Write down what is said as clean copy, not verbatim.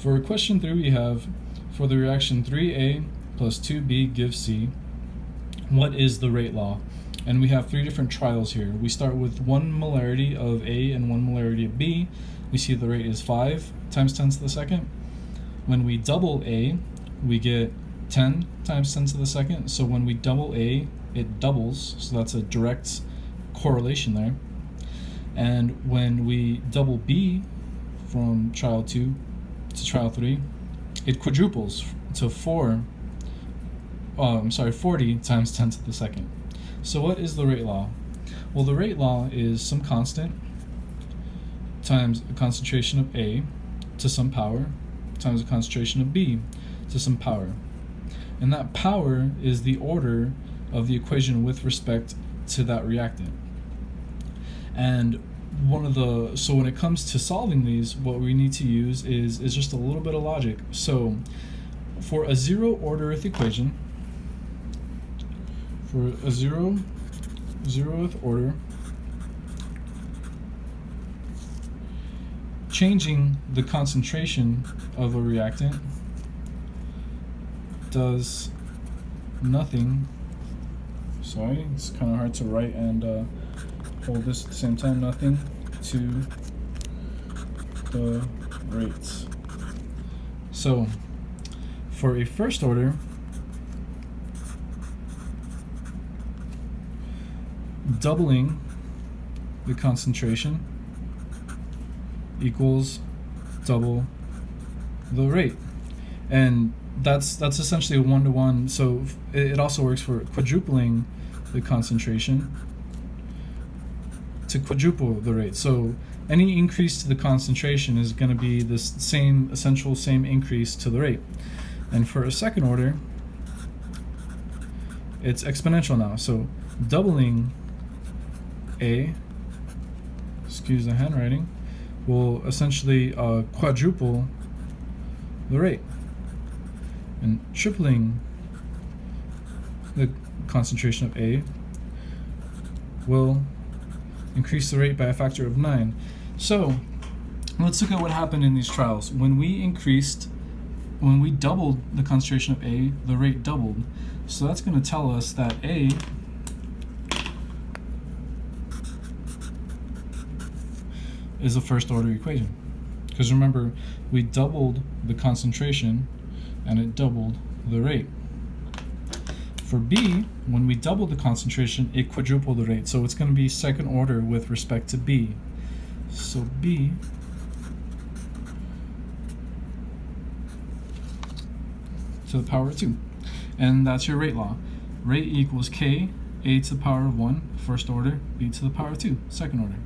For question 3, we have, for the reaction 3A plus 2B gives C, what is the rate law? And we have 3 different trials here. We start with 1 molarity of A and 1 molarity of B. We see the rate is 5 times 10 to the second. When we double A, we get 10 times 10 to the second. So when we double A, it doubles. So that's a direct correlation there. And when we double B from trial 2 to trial 3, it quadruples to 40 times 10 to the second. So what is the rate law? Well, the rate law is some constant times a concentration of A to some power times a concentration of B to some power. And that power is the order of the equation with respect to that reactant. And so when it comes to solving these, what we need to use is just a little bit of logic. So for a zeroth equation, for a zeroth order, changing the concentration of a reactant does nothing. Sorry, it's kind of hard to write and hold this at the same time. Nothing to the rates. So for a first order, doubling the concentration equals double the rate, and that's essentially a one-to-one. So it also works for quadrupling the concentration to quadruple the rate. So any increase to the concentration is going to be this same increase to the rate. And for a second order, it's exponential now. So doubling A, excuse the handwriting, will essentially quadruple the rate. And tripling the concentration of A will increase the rate by a factor of 9. So let's look at what happened in these trials. When we doubled the concentration of A, the rate doubled. So that's going to tell us that A is a first order equation. Because remember, we doubled the concentration and it doubled the rate. For B, when we doubled the concentration, it quadrupled the rate. So it's going to be second order with respect to B. So B to the power of 2. And that's your rate law. Rate equals K, A to the power of 1, first order, B to the power of 2, second order.